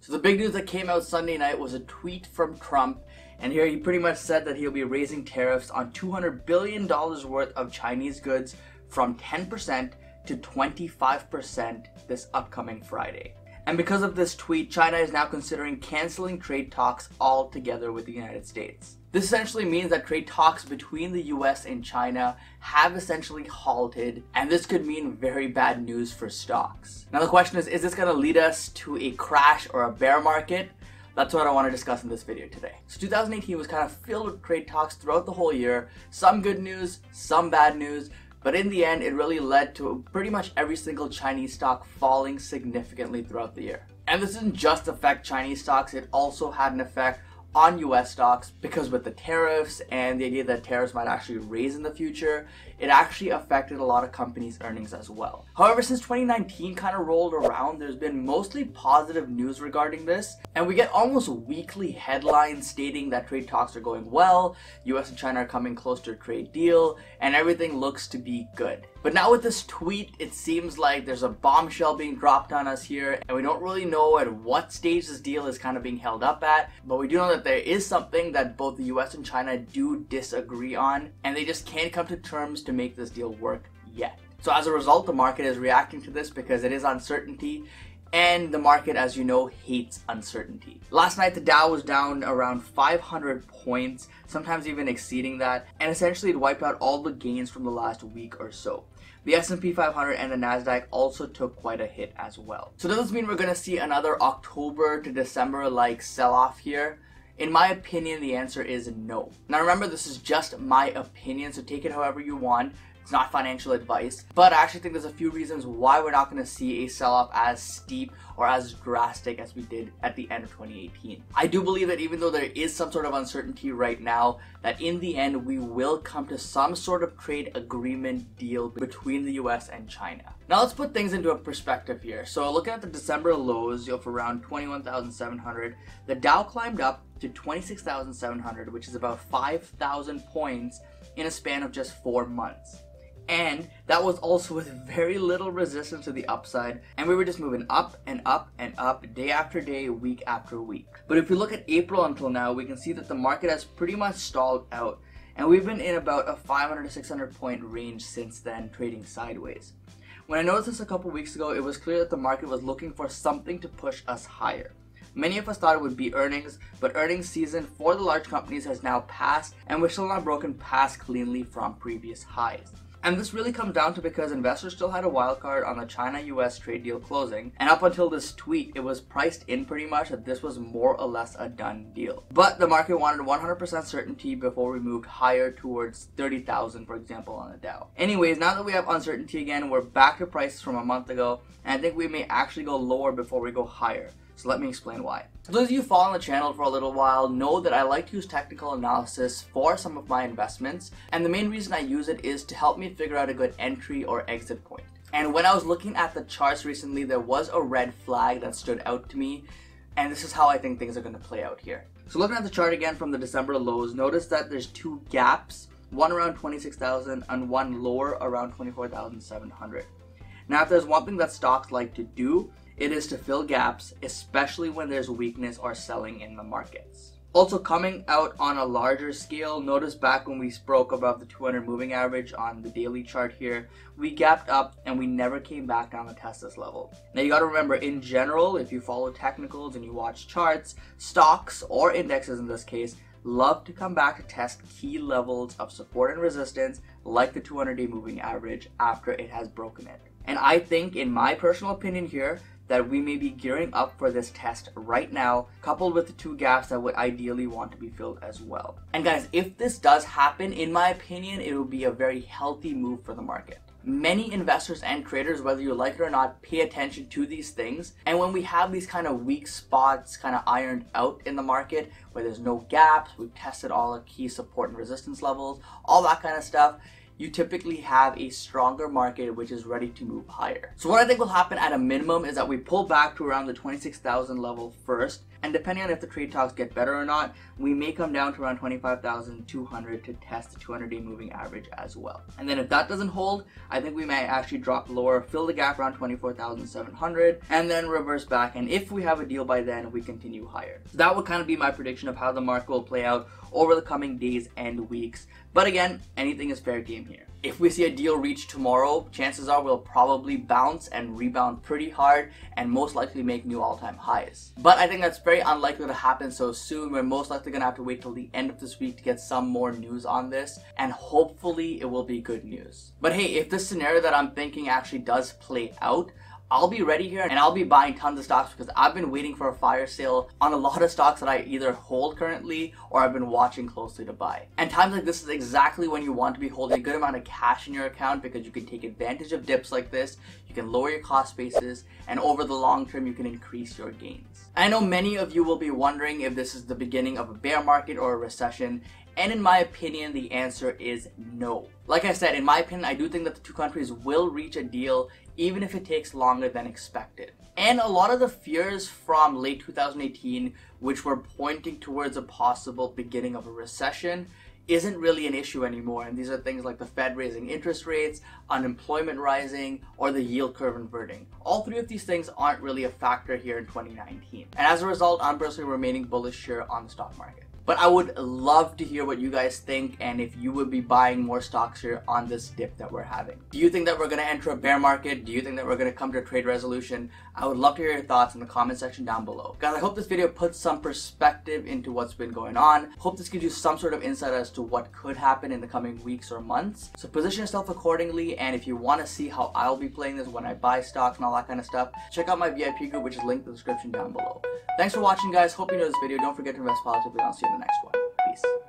So the big news that came out Sunday night was a tweet from Trump, and here he pretty much said that he'll be raising tariffs on $200 billion worth of Chinese goods from 10% to 25% this upcoming Friday. And because of this tweet, China is now considering canceling trade talks altogether with the United States. This essentially means that trade talks between the US and China have essentially halted, and this could mean very bad news for stocks. Now the question is this going to lead us to a crash or a bear market? That's what I want to discuss in this video today. So 2018 was kind of filled with trade talks throughout the whole year. Some good news, some bad news. But in the end, it really led to pretty much every single Chinese stock falling significantly throughout the year. And this didn't just affect Chinese stocks, it also had an effect on US stocks, because with the tariffs and the idea that tariffs might actually raise in the future, it actually affected a lot of companies' earnings as well. However, since 2019 kind of rolled around, there's been mostly positive news regarding this, and we get almost weekly headlines stating that trade talks are going well, US and China are coming close to a trade deal, and everything looks to be good. But now with this tweet, it seems like there's a bombshell being dropped on us here, and we don't really know at what stage this deal is kind of being held up at, but we do know that there is something that both the US and China do disagree on, and they just can't come to terms to make this deal work yet. So as a result, the market is reacting to this because it is uncertainty, and the market, as you know, hates uncertainty. Last night, the Dow was down around 500 points, sometimes even exceeding that, and essentially it wiped out all the gains from the last week or so. The S&P 500 and the Nasdaq also took quite a hit as well. So does this mean we're going to see another October to December like sell-off here? In my opinion, the answer is no. Now remember, this is just my opinion, so take it however you want. It's not financial advice, but I actually think there's a few reasons why we're not going to see a sell-off as steep or as drastic as we did at the end of 2018. I do believe that even though there is some sort of uncertainty right now, that in the end we will come to some sort of trade agreement deal between the US and China. Now let's put things into a perspective here. So looking at the December lows of around 21,700, the Dow climbed up to 26,700, which is about 5,000 points in a span of just 4 months. And that was also with very little resistance to the upside, and we were just moving up and up and up day after day, week after week. But if we look at April until now, we can see that the market has pretty much stalled out, and we've been in about a 500 to 600 point range since then, trading sideways. When I noticed this a couple weeks ago, it was clear that the market was looking for something to push us higher. Many of us thought it would be earnings, but earnings season for the large companies has now passed, and we're still not broken past cleanly from previous highs. And this really comes down to because investors still had a wild card on the China-US trade deal closing, and up until this tweet, it was priced in pretty much that this was more or less a done deal. But the market wanted 100% certainty before we moved higher towards 30,000, for example, on the Dow. Anyways, now that we have uncertainty again, we're back to prices from a month ago, and I think we may actually go lower before we go higher. So let me explain why. So those of you who follow the channel for a little while know that I like to use technical analysis for some of my investments, and the main reason I use it is to help me figure out a good entry or exit point. And when I was looking at the charts recently, there was a red flag that stood out to me, and this is how I think things are going to play out here. So looking at the chart again from the December lows, notice that there's two gaps, one around 26,000 and one lower around 24,700. Now if there's one thing that stocks like to do, it is to fill gaps, especially when there's weakness or selling in the markets. Also coming out on a larger scale, notice back when we broke above the 200 moving average on the daily chart here, we gapped up and we never came back down to test this level. Now you gotta remember, in general, if you follow technicals and you watch charts, stocks or indexes in this case, love to come back to test key levels of support and resistance like the 200-day moving average after it has broken it. And I think, in my personal opinion here, that we may be gearing up for this test right now, coupled with the two gaps that would ideally want to be filled as well. And guys, if this does happen, in my opinion, it will be a very healthy move for the market. Many investors and traders, whether you like it or not, pay attention to these things. And when we have these kind of weak spots kind of ironed out in the market, where there's no gaps, we've tested all the key support and resistance levels, all that kind of stuff, you typically have a stronger market which is ready to move higher. So what I think will happen at a minimum is that we pull back to around the 26,000 level first, and depending on if the trade talks get better or not, we may come down to around 25,200 to test the 200-day moving average as well. And then if that doesn't hold, I think we may actually drop lower, fill the gap around 24,700, and then reverse back. And if we have a deal by then, we continue higher. So that would kind of be my prediction of how the market will play out over the coming days and weeks. But again, anything is fair game here. If we see a deal reach tomorrow, chances are we'll probably bounce and rebound pretty hard and most likely make new all-time highs. But I think that's very unlikely to happen so soon. We're most likely going to have to wait till the end of this week to get some more news on this, and hopefully it will be good news. But hey, if this scenario that I'm thinking actually does play out, I'll be ready here and I'll be buying tons of stocks because I've been waiting for a fire sale on a lot of stocks that I either hold currently or I've been watching closely to buy. And times like this is exactly when you want to be holding a good amount of cash in your account because you can take advantage of dips like this, you can lower your cost basis, and over the long term you can increase your gains. I know many of you will be wondering if this is the beginning of a bear market or a recession, and in my opinion, the answer is no. Like I said, in my opinion, I do think that the two countries will reach a deal even if it takes longer than expected. And a lot of the fears from late 2018, which were pointing towards a possible beginning of a recession, isn't really an issue anymore. And these are things like the Fed raising interest rates, unemployment rising, or the yield curve inverting. All three of these things aren't really a factor here in 2019. And as a result, I'm personally remaining bullish here on the stock market. But I would love to hear what you guys think and if you would be buying more stocks here on this dip that we're having. Do you think that we're going to enter a bear market? Do you think that we're going to come to a trade resolution? I would love to hear your thoughts in the comment section down below. Guys, I hope this video puts some perspective into what's been going on. Hope this gives you some sort of insight as to what could happen in the coming weeks or months. So position yourself accordingly, and if you want to see how I'll be playing this when I buy stocks and all that kind of stuff, check out my VIP group, which is linked in the description down below. Thanks for watching, guys. Hope you enjoyed this video. Don't forget to invest positively, and I'll see you in the next one. Peace.